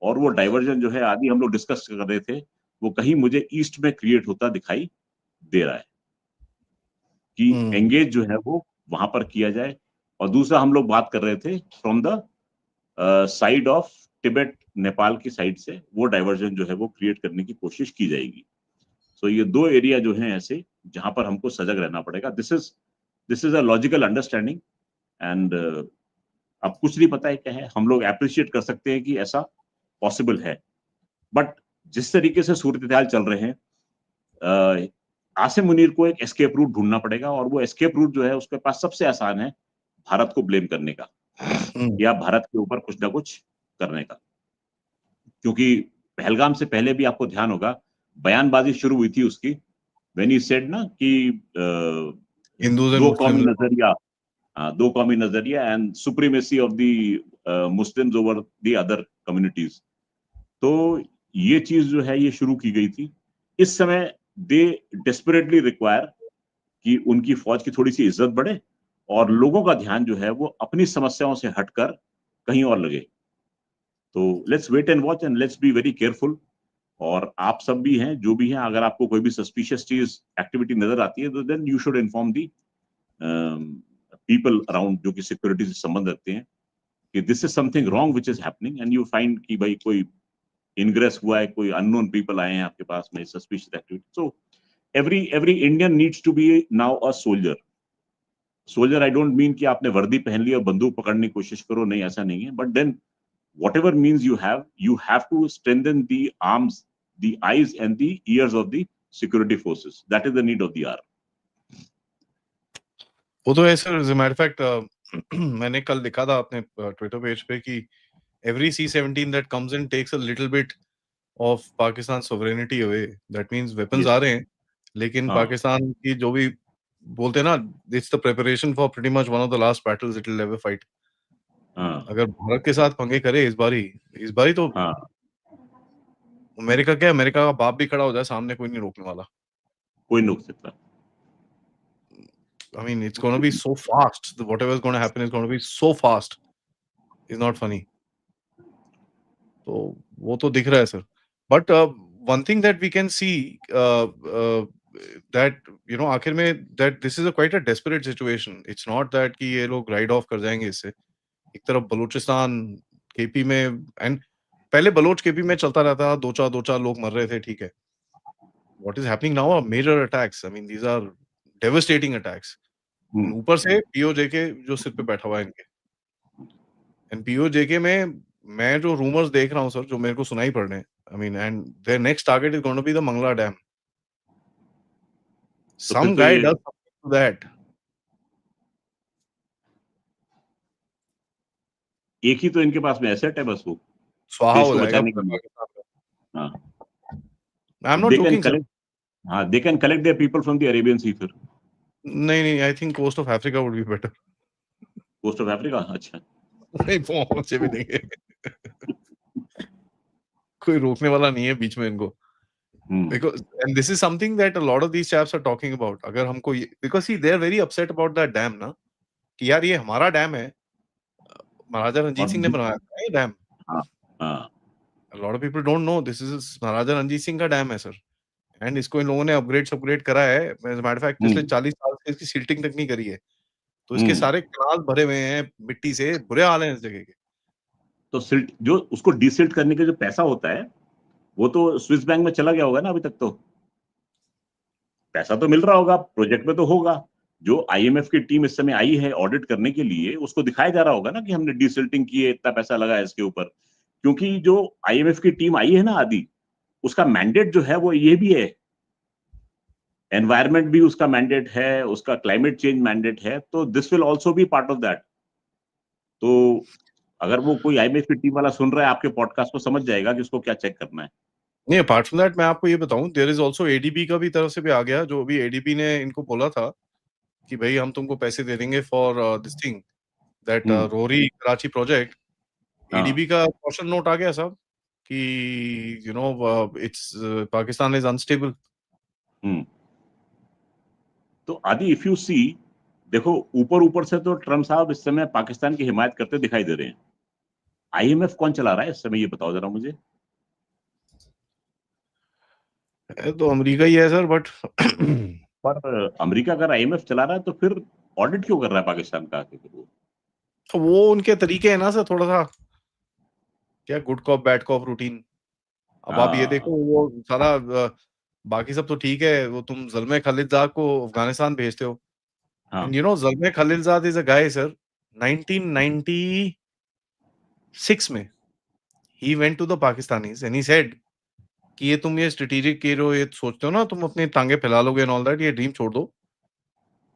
और वो डाइवर्जन जो है आदि हम लोग डिस्कस कर रहे थे, वो कहीं मुझे ईस्ट में क्रिएट होता दिखाई दे रहा है कि एंगेज जो है वो वहां पर किया जाए. और दूसरा हम लोग बात कर रहे थे from the side of Tibet, Nepal की साइड से वो डाइवर्जन जो है वो क्रिएट करने की कोशिश की जाएगी. सो ये दो एरिया जो हैं ऐसे जहां पर हमको सजग रहना पड़ेगा. This is a logical understanding. And अब कुछ नहीं पता है क्या है, हम लोग अप्रिशिएट कर सकते हैं कि ऐसा पॉसिबल है. बट जिस तरीके से सूरत हाल चल रहे हैं, आसिम मुनीर को एक एस्केप रूट ढूंढना पड़ेगा. और वो एस्केप रूट जो है उसके पास सबसे आसान है भारत को ब्लेम करने का, या भारत के ऊपर कुछ ना कुछ करने का. क्योंकि पहलगाम से पहले भी आपको ध्यान होगा बयानबाजी शुरू हुई थी उसकी, व्हेन ही सेड ना कि हिंदूज एंड दो कौमी मुस्लिम्स. नजरिया, दो कौमी नजरिया and supremacy of the Muslims over the other communities. तो ये चीज जो है ये शुरू की गई थी. इस समय दे डेस्परेटली रिक्वायर कि उनकी फौज की थोड़ी सी इज्जत बढ़े और लोगों का ध्यान जो है वो अपनी समस्याओं से हटकर कहीं और लगे. तो let's wait and watch and let's be very careful. और आप सब भी हैं जो भी हैं, अगर आपको कोई भी सस्पिशियस चीज एक्टिविटी नजर आती है तो then you should inform the people around जो कि सिक्योरिटी से संबंध रखते हैं कि this is something wrong which is happening, and you find कि भाई कोई इनग्रेस हुआ है, कोई अननोन पीपल आए हैं आपके पास में suspicious activity. So every Indian needs to be now a soldier. Soldier I don't mean कि आपने वर्दी पहन ली और बंदूक पकड़ने की कोशिश करो, नहीं, ऐसा नहीं है. But then whatever means you have to strengthen the arms, the eyes and the ears of the security forces. That is the need of the hour. वो तो है sir. As a matter fact मैंने कल लिखा था अपने Twitter page पे कि every C-17 that comes in takes a little bit of Pakistan sovereignty away. That means weapons Yes. आ रहे हैं, लेकिन हाँ. पाकिस्तान की जो भी बोलते हैं ना, it's the preparation for pretty much one of the last battles it will ever fight. हाँ. अगर भारत के साथ पंगे करे इस बारी तो हाँ. अमेरिका का बाप भी खड़ा हो जाए सामने, कोई नहीं रोकने वाला. कोई नहीं रोक सकता. I mean, it's going to be so fast. Whatever is going to happen is going to be so fast. It's not funny. तो वो तो दिख रहा है sir. But one thing that we can see that आखिर में that this is a quite a desperate situation. It's not that कि ये लोग राइड ऑफ कर जाएंगे इससे. एक तरफ बलूचिस्तान केपी में एंड पहले बलोच केपी में चलता रहता, दो चार लोग मर रहे थे, ठीक है. What is happening now are major attacks. I mean, these are devastating attacks. ऊपर से पीओजेके जो सिर पे बैठा हुआ है इनके. एंड पीओजेके में मैं जो रूमर्स देख रहा हूँ सर, जो मेरे को सुनाई पड़ रहे हैं, I mean, and their next target is going to be the Mangla Dam. Some guy does something to that. एक ही तो इनके पास में एसेट है बस, वो स्वाहा हो देश को जाएगा बचाने के लिए. पाकिस्तान का. हाँ, I'm not joking, sir. हाँ, they can collect their people from the Arabian Sea फिर. नहीं, I think coast of Africa would be better. Coast of Africa, अच्छा. नहीं पहुंचे भी देंगे. कोई रोकने वाला नहीं है बीच में इनको. Because and this is something that a lot of these chaps are talking about. अगर हमको because see they are very upset about that dam ना, कि यार ये हमारा डैम है, महाराजा रणजीत सिंह ने बनाया है ये डैम. हाँ. A lot of people don't know this is महाराजा रणजीत सिंह का डैम है सर. एंड इसको इन लोगों ने अपग्रेड करा है. As a matter of fact पिछले 40 साल से इसकी सिल्टिंग तक नहीं करी है. तो इसके सारे कैनाल भरे हुए हैं मिट्टी से, बुरे हाल हैं इस जगह के. तो सिल्ट जो उसको डीसिल्ट करने का जो पैसा होता है वो तो स्विस बैंक में चला गया होगा ना अभी तक. तो पैसा तो मिल रहा होगा, प्रोजेक्ट में तो होगा. जो आईएमएफ की टीम इस समय आई है ऑडिट करने के लिए, उसको दिखाया जा रहा होगा ना कि हमने डीसिल्टिंग की है, इतना पैसा लगा है इसके ऊपर. क्योंकि जो आईएमएफ की टीम आई है ना आदि, उसका मैंडेट जो है वो ये भी है, एनवायरमेंट भी उसका मैंडेट है, उसका क्लाइमेट चेंज मैंडेट है. तो this will also be part of that. तो अगर वो कोई आईएमएफ की टीम वाला सुन रहा है आपके पॉडकास्ट को, समझ जाएगा कि उसको क्या चेक करना है. नहीं, अपार्ट फ्रॉम दैट मैं आपको ये बताऊं, देयर इज आल्सो एडीबी का भी तरफ से भी आ गया. जो अभी एडीबी ने इनको बोला था कि भाई हम तुमको पैसे दे देंगे for this thing that Rory Karachi project. ADB का क्वेश्चन नोट आ गया साहब कि इट्स पाकिस्तान इज अनस्टेबल. तो आदि इफ यू सी, देखो ऊपर से तो ट्रम्प साहब इस समय पाकिस्तान की हिमायत करते दिखाई दे रहे हैं. आईएमएफ कौन चला रहा है इस समय, ये बताओ जरा मुझे. तो अमेरिका ही है सर. बट पर अमेरिका अगर आईएमएफ चला रहा है तो फिर ऑडिट क्यों कर रहा है पाकिस्तान का? तो वो उनके तरीके है ना सर, थोड़ा सा क्या good cop bad cop routine. अब आप ये देखो, वो सारा बाकी सब तो ठीक है, वो तुम ज़ल्मे खलीलज़ाद को अफगानिस्तान भेजते हो. And Zalmay Khalilzad is a guy sir, 1996 में he went to the Pakistanis and he said कि ये तुम ये स्ट्रेटेजिक के ये सोचते हो ना, तुम अपनी टांगे फैला लोगे एंड ऑल दैट, ये ड्रीम छोड़ दो.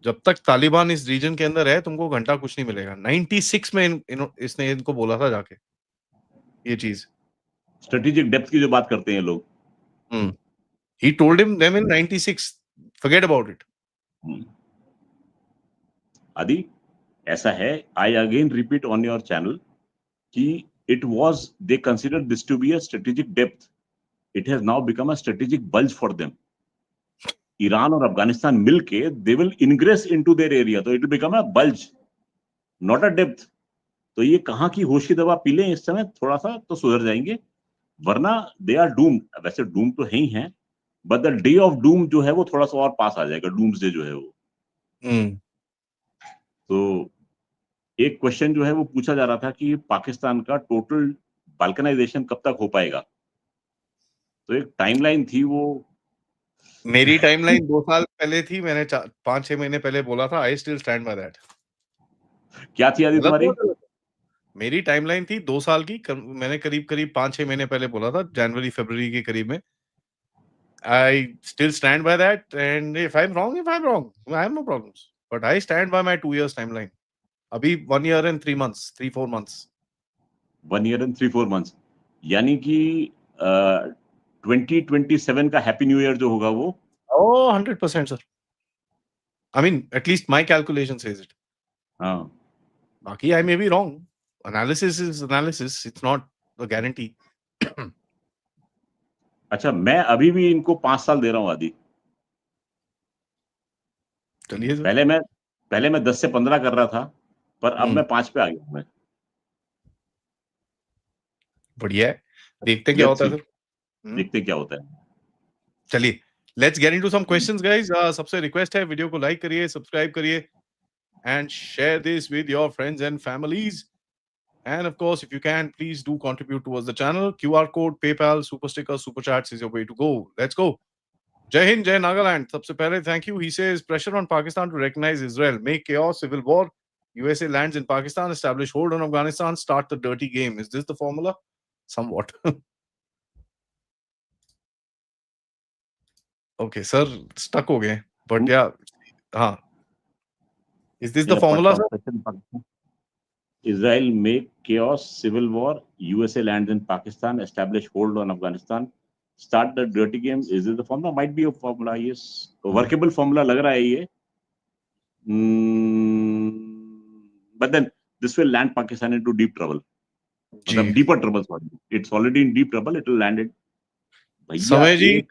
जब तक तालिबान इस रीजन के अंदर है तुमको घंटा कुछ नहीं मिलेगा. 96 में इसने इनको बोला था जाके ये चीज. स्ट्रेटेजिक डेप्थ की जो बात करते हैं लोग. He told them in 96, forget about it. आदि ऐसा है, I again repeat on your channel कि it was they consider this to be a strategic depth. It has now become a strategic bulge for them. Iran और अफगानिस्तान मिलके they will ingress into their area, तो it will become a bulge, not a depth. तो ये कहां की होश की दवा पी लें इस समय, थोड़ा सा तो सुधर जाएंगे, वरना दे आर डूम्ड. वैसे डूम तो है ही हैं, but the day of doom जो है वो थोड़ा सा और पास आ जाएगा. डूम्स डे जो है वो. तो एक क्वेश्चन जो है वो पूछा जा रहा था कि पाकिस्तान का टोटल बाल्कनाइजेशन कब तक हो पाएगा. तो एक टाइमलाइन थी, वो मेरी टाइमलाइन 2 साल पहले थी. मैंने 5-6 महीने पहले बोला था. I still stand by that. क्या थी आदि तुम्हारी? मेरी टाइमलाइन थी 2 साल की. मैंने करीब 5-6 महीने पहले बोला था, जनवरी फरवरी के करीब में. I still stand by that, and if I'm wrong, I have no problems. But I stand by my 2 years timeline. अभी 1 year and 3 months, 3-4 months. 1 year and 3-4 months. यानी कि 2027 का हैप्पी न्यू ईयर जो होगा वो. Oh, 100% sir. I mean, at least my calculation says it. हाँ. बाकी I may be wrong. Analysis is analysis. It's not a guarantee. अच्छा, मैं अभी भी इनको 5 साल दे रहा हूँ आदि. चलिए. पहले मैं 10 से 15 कर रहा था, पर अब मैं 5 पे आ गया हूँ. बढ़िया है. देखते क्या होता है सर. देखते क्या होता है. चलिए, Let's get into some questions, guys. सबसे request है वीडियो को like करिए, subscribe करिए, and share this with your friends and families. And of course, if you can, please do contribute towards the channel. QR code, PayPal, Super Sticker, Super Chats is your way to go. Let's go. Jai Hind, Jai Nagaland. सबसे पहले, thank you. He says pressure on Pakistan to recognize Israel, make chaos, civil war. USA lands in Pakistan, establish hold on Afghanistan, start the dirty game. Is this the formula? Somewhat. Okay, sir, stuck हो गए. But yeah, हाँ. Is this the formula, sir? Israel make chaos, civil war. USA lands in Pakistan, establish hold on Afghanistan, start the dirty game. Is this the formula? Might be a formula. Yes, workable formula लग रहा है ये. But then this will land Pakistan into deep trouble. मतलब deeper trouble. Sorry, it's already in deep trouble. It will land it. Samay ji,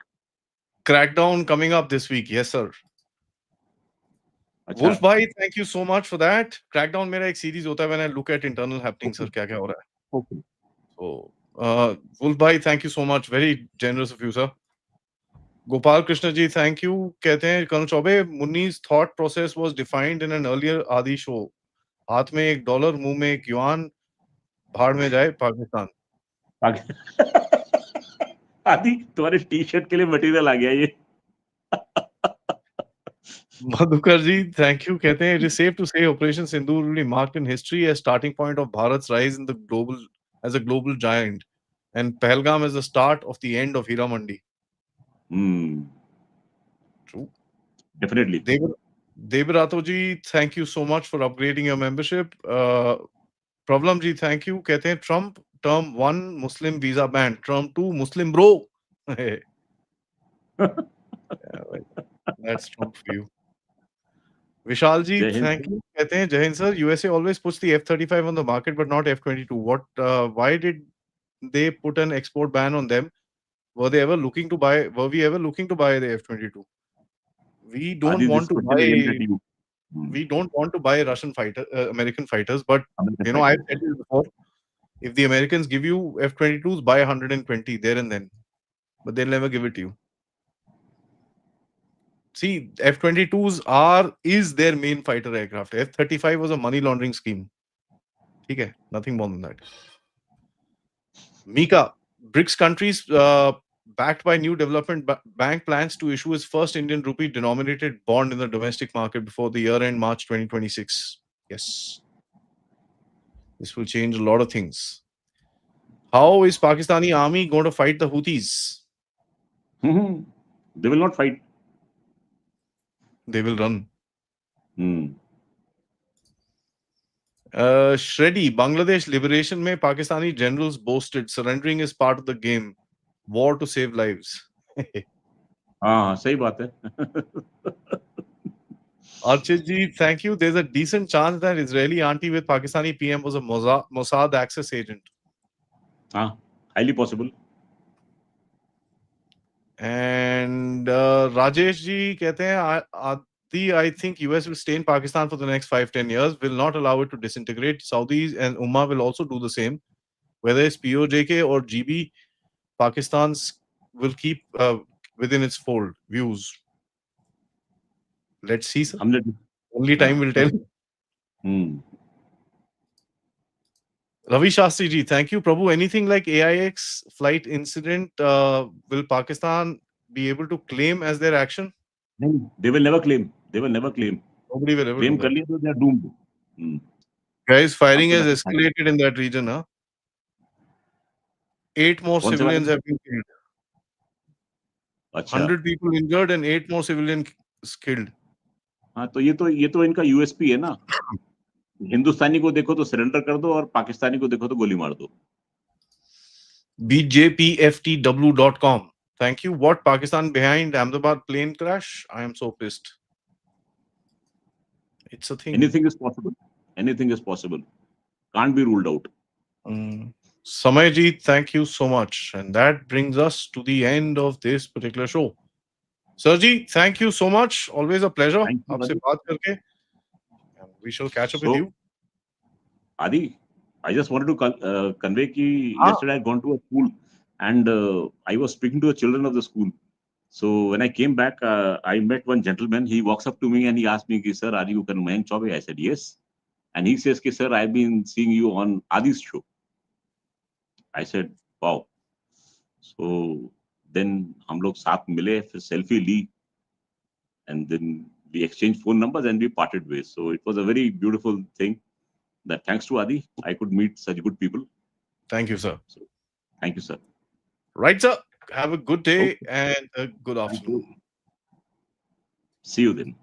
crackdown coming up this week. Yes, sir. Wolf bhai, thank you so much for that. Crackdown मेरा एक series होता है when I look at internal happenings, sir. क्या क्या हो रहा है? Okay. So, Wolf bhai, thank you so much. Very generous of you, sir. Gopal Krishna ji, thank you. कहते हैं Colonel Chaube, Munni's thought process was defined in an earlier Adi show. हाथ में $1, मुंह में yuan, भाड़ में जाए पाकिस्तान. आदि तुम्हारे टी-शर्ट के लिए मटेरियल आ गया ये. Madhukar ji, thank you. कहते हैं it is safe to say Operation Sindoor will be marked in history as starting point of Bharat's rise in the global as a global giant, and Pahalgam as the start of the end of Hira Mandi. True. Definitely. Devarato ji, thank you so much for upgrading your membership. Problem ji, thank you. कहते हैं Trump term 1 Muslim visa ban, term 2 Muslim bro. That's Trump for you. Vishal ji, thank you. कहते हैं Jai Hind sir, USA always puts the F-35 on the market but not F-22. Why did they put an export ban on them? Were we ever looking to buy the F-22? We don't want to buy. We don't want to buy American fighters, but you know, I've said this before. If the Americans give you F-22s, buy 120 there and then, but they'll never give it to you. See, F-22s is their main fighter aircraft. F-35 was a money laundering scheme. Okay, nothing more than that. Mika, BRICS countries backed by New Development Bank plans to issue its first Indian rupee denominated bond in the domestic market before the year end March 2026. Yes. This will change a lot of things. How is Pakistani army going to fight the Houthis? They will not fight. They will run. Shreddy, Bangladesh liberation में Pakistani generals boasted surrendering is part of the game. War to save lives. हाँ, सही बात है. Archit ji, thank you. There's a decent chance that Israeli auntie with Pakistani PM was a Mossad access agent. हाँ, highly possible. And Rajesh ji कहते हैं Adi, I think US will stay in Pakistan for the next 5-10 years, will not allow it to disintegrate. Saudis and Ummah will also do the same. Whether it's POJK or GB, Pakistan's will keep within its fold. Views. Let's see, sir. Only time will tell. Ravi Shastri ji, thank you, Prabhu. Anything like AIX flight incident, will Pakistan be able to claim as their action? No, they will never claim. They will never claim. Nobody will ever claim. Do that. So they are doomed. Guys, fighting has escalated in that region. Huh? 8 more civilians have been killed. 100 people injured and 8 more civilians killed. हाँ, तो ये तो इनका USP है ना. हिंदुस्तानी को देखो तो सरेंडर कर दो और पाकिस्तानी को देखो तो गोली मार दो. BJPFTW.com. Thank you. What Pakistan behind Ahmedabad plane crash? I am so pissed. It's a thing. Anything is possible. Anything is possible. Can't be ruled out. Samay ji, thank you so much. And that brings us to the end of this particular show. Sir ji, thank you so much. Always a pleasure. Aapse baat karke. We shall catch up with you. Adi, I just wanted to convey that yesterday I had gone to a school and I was speaking to the children of the school. So when I came back, I met one gentleman. He walks up to me and he asked me, "Sir, are you Mayank Chaubey?" I said, "Yes." And he says, "Sir, I've been seeing you on Adi's show." I said, "Wow." So then हम लोग साथ मिले, फिर selfie Lee, and then we exchanged phone numbers and we parted ways. So it was a very beautiful thing that thanks to Adi, I could meet such good people. Thank you, sir. So thank you, sir. Right, sir. Have a good day and a good Thank afternoon. you. See you then.